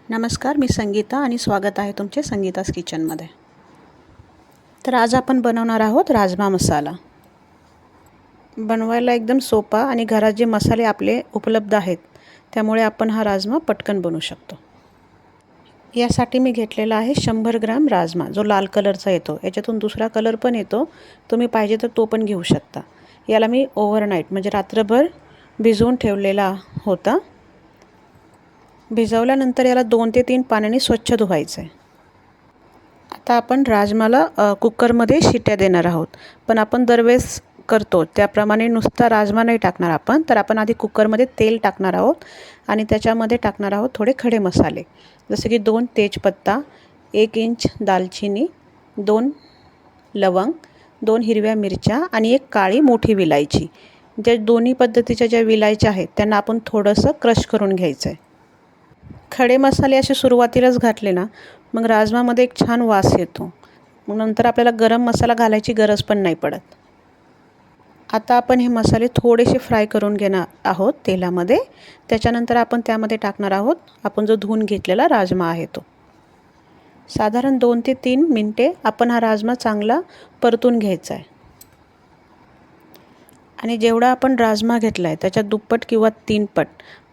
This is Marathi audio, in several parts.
नमस्कार, मी संगीता आणि स्वागत आहे तुमचे संगीतास किचनमध्ये. तर आज आपण बनवणार आहोत राजमा मसाला. बनवायला एकदम सोपा आणि घरात जे मसाले आपले उपलब्ध आहेत त्यामुळे आपण हा राजमा पटकन बनवू शकतो. यासाठी मी घेतलेला आहे 100 ग्रॅम राजमा, जो लाल कलरचा येतो. याच्यातून दुसरा कलर पण येतो, तुम्ही पाहिजे तर तो पण घेऊ शकता. याला मी ओव्हरनाईट म्हणजे रात्रभर भिजवून ठेवलेला होता. भिजवल्यानंतर याला 2 ते 3 पाण्याने स्वच्छ धुवायचं आहे. आता आपण राजमाला कुकरमध्ये शिट्या देणार आहोत, पण आपण दरवेळेस करतो त्याप्रमाणे नुसता राजमा नाही टाकणार आपण, तर आपण आधी कुकरमध्ये तेल टाकणार आहोत आणि त्याच्यामध्ये टाकणार आहोत थोडे खडे मसाले, जसे की 2 तेजपत्ता, 1 इंच दालचिनी, 2 लवंग, 2 हिरव्या मिरच्या आणि 1 काळी मोठी विलायची. ज्या दोन्ही पद्धतीच्या ज्या विलायच्या आहेत त्यांना आपण थोडंसं क्रश करून घ्यायचं आहे. खडे मसाले असे सुरुवातीलाच घातले ना, मग राजमामध्ये एक छान वास येतो. मग नंतर आपल्याला गरम मसाला घालायची गरज पण नाही पडत. आता आपण हे मसाले थोडेसे फ्राय करून घेणार आहोत तेलामध्ये. त्याच्यानंतर आपण त्यामध्ये टाकणार आहोत आपण जो धुवून घेतलेला राजमा आहे तो. साधारण 2 ते 3 मिनिटे आपण हा राजमा चांगला परतून घ्यायचा आहे. आणि जेवढा आपण राजमा घेतला आहे त्याच्या दुप्पट किंवा 3 पट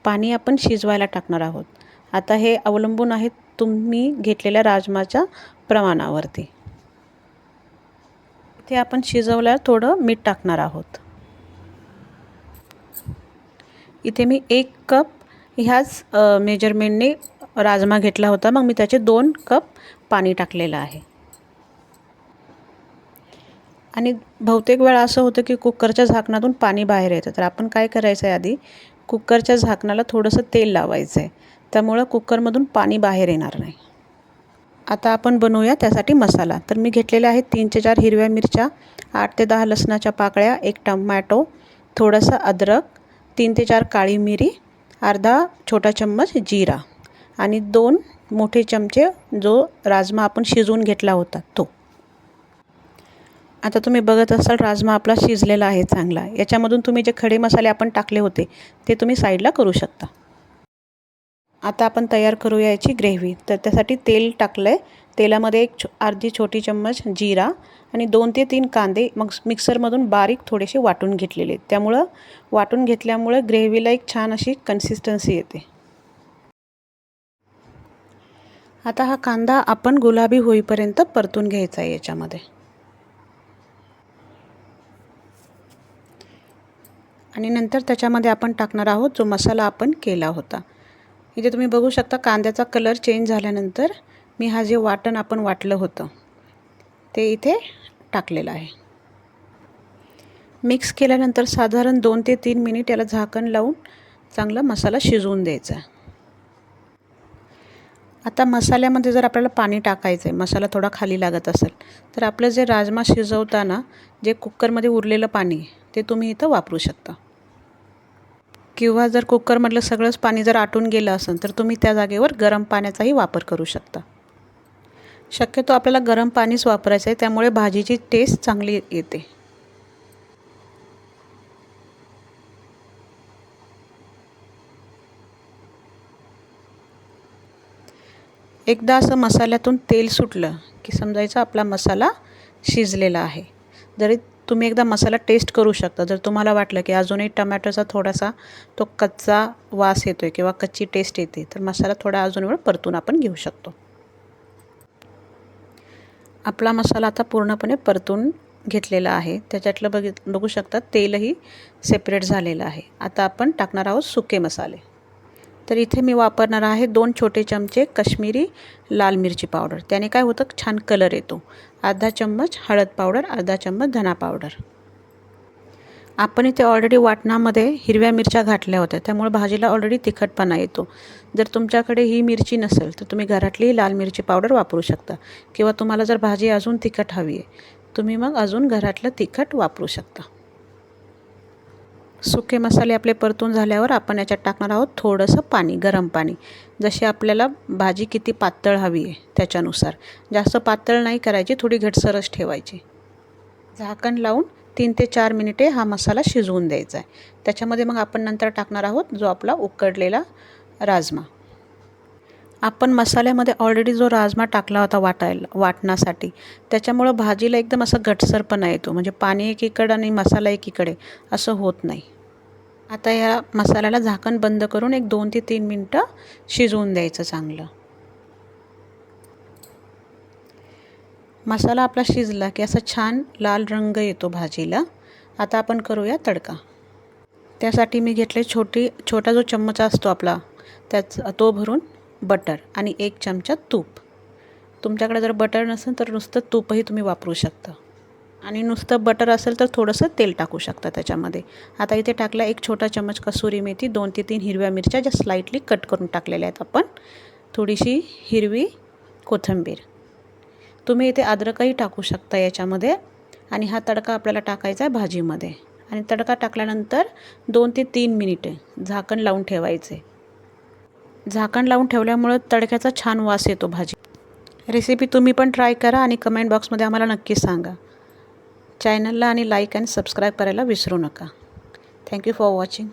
पाणी आपण शिजवायला टाकणार आहोत. आता हे अवलंबून आहे तुम्ही घेतलेल्या राजमाच्या प्रमाणावरती. इथे आपण शिजवल्यावर थोडं मीठ टाकणार आहोत. इथे मी 1 कप ह्याच मेजरमेंटने राजमा घेतला होता, मग मी त्याचे 2 कप पाणी टाकलेलं आहे. आणि बहुतेक वेळा असं होतं की कुकरच्या झाकणातून पाणी बाहेर येतं, तर आपण काय करायचं आहे, आधी कुकरच्या झाकणाला थोडंसं तेल लावायचं आहे, त्यामुळं कुकरमधून पाणी बाहेर येणार नाही. आता आपण बनवूया त्यासाठी मसाला. तर मी घेतलेले आहेत 3 ते 4 हिरव्या मिरच्या, 8 ते 10 लसणाच्या पाकळ्या, 1 टमॅटो, थोडंसं अद्रक, 3 ते 4 काळी मिरी, अर्धा छोटा चम्मच जिरा आणि 2 मोठे चमचे जो राजमा आपण शिजवून घेतला होता तो. आता तुम्ही बघत असाल राजमा आपला शिजलेला आहे चांगला. याच्यामधून तुम्ही जे खडे मसाले आपण टाकले होते ते तुम्ही साईडला करू शकता. आता आपण तयार करूया याची ग्रेव्ही. तर त्यासाठी तेल टाकलं आहे. तेलामध्ये अर्धी छोटी चम्मच जिरा आणि 2 ते 3 कांदे मग मिक्सरमधून बारीक थोडेसे वाटून घेतलेले. त्यामुळं वाटून घेतल्यामुळं ग्रेव्हीला एक छान अशी कन्सिस्टन्सी येते. आता हा कांदा आपण गुलाबी होईपर्यंत परतून घ्यायचा आहे याच्यामध्ये. आणि नंतर त्याच्यामध्ये आपण टाकणार आहोत जो मसाला आपण केला होता. इथे तुम्ही बघू शकता कांद्याचा कलर चेंज झाल्यानंतर मी हा जे वाटण आपण वाटलं होतं ते इथे टाकलेलं आहे. मिक्स केल्यानंतर साधारण 2 ते 3 मिनिट याला झाकण लावून चांगला मसाला शिजवून द्यायचा. आता मसाल्यामध्ये जर आपल्याला पाणी टाकायचं आहे, मसाला थोडा खाली लागत असेल, तर आपलं जे राजमा शिजवताना जे कुकरमध्ये उरलेलं पाणी ते तुम्ही इथं वापरू शकता. किंवा जर कुकरमधलं सगळंच पाणी जर आटून गेलं असेल तर तुम्ही त्या जागेवर गरम पाण्याचाही वापर करू शकता. शक्यतो आपल्याला गरम पाणीच वापरायचं आहे, त्यामुळे भाजीची टेस्ट चांगली येते. एकदा असं मसाल्यातून तेल सुटलं की समजायचं आपला मसाला शिजलेला आहे. जरी तुम्ही एकदा मसाला टेस्ट करू शकता. जर तुम्हाला वाटलं की अजूनही टमॅटोचा थोडासा तो कच्चा वास येतो आहे किंवा कच्ची टेस्ट येते, तर मसाला थोडा अजून वेळ परतून आपण घेऊ शकतो. आपला मसाला आता पूर्णपणे परतून घेतलेला आहे. त्याच्यातलं बघू शकता तेलही सेपरेट झालेलं आहे. आता आपण टाकणार आहोत सुके मसाले. तर इथे मी वापरणार आहे 2 छोटे चमचे काश्मीरी लाल मिरची पावडर. त्याने काय होतं छान कलर येतो. अर्धा चम्मच हळद पावडर, अर्धा चम्मच धना पावडर. आपण इथे ऑलरेडी वाटणामध्ये हिरव्या मिरच्या घातल्या होत्या, त्यामुळे भाजीला ऑलरेडी तिखटपणा येतो. जर तुमच्याकडे ही मिरची नसेल तर तुम्ही घरातली लाल मिरची पावडर वापरू शकता, किंवा तुम्हाला जर भाजी अजून तिखट हवी आहे तुम्ही मग अजून घरातलं तिखट वापरू शकता. सुके मसाले आपले परतून झाल्यावर आपण याच्यात टाकणार आहोत थोडंसं पाणी, गरम पाणी. जशी आपल्याला भाजी किती पातळ हवी आहे त्याच्यानुसार. जास्त पातळ नाही करायची, थोडी घटसरच ठेवायची. झाकण लावून 3 ते 4 मिनिटे हा मसाला शिजवून द्यायचा आहे. त्याच्यामध्ये मग आपण नंतर टाकणार आहोत जो आपला उकडलेला राजमा. आपण मसाल्यामध्ये ऑलरेडी जो राजमा टाकला होता वाटण्यासाठी, त्याच्यामुळं भाजीला एकदम असा घटसरपणा येतो, म्हणजे पाणी एकीकडे आणि मसाला एकीकडे असं होत नाही. आता या मसाल्याला झाकण बंद करून एक 2 ते 3 मिनटं शिजवून द्यायचं चांगलं. मसाला आपला शिजला की असा छान लाल रंग येतो भाजीला. आता आपण करूया तडका. त्यासाठी मी घेतले छोटा जो चम्मच असतो आपला तो भरून बटर आणि 1 चमचा तूप. तुमच्याकडे जर बटर नसेल तर नुसतं तूपही तुम्ही वापरू शकता, आणि नुसतं बटर असेल तर थोडंसं तेल टाकू शकता त्याच्यामध्ये. आता इथे टाकला 1 छोटा चम्मच कसुरी मेथी, 2 ते 3 हिरव्या मिरच्या ज्या स्लाइटली कट करून टाकलेल्या आहेत आपण, थोडीशी हिरवी कोथिंबीर. तुम्ही इथे अद्रकही टाकू शकता याच्यामध्ये. आणि हा तडका आपल्याला टाकायचा आहे भाजीमध्ये. आणि तडका टाकल्यानंतर 2 ते 3 मिनिटे झाकण लावून ठेवायचे. झाकण लावून ठेवल्यामुळं तडक्याचा छान वास येतो भाजी. रेसिपी तुम्ही पण ट्राय करा आणि कमेंट बॉक्समध्ये आम्हाला नक्की सांगा. चॅनलला आणि लाईक आणि सबस्क्राईब करायला विसरू नका. Thank you for watching.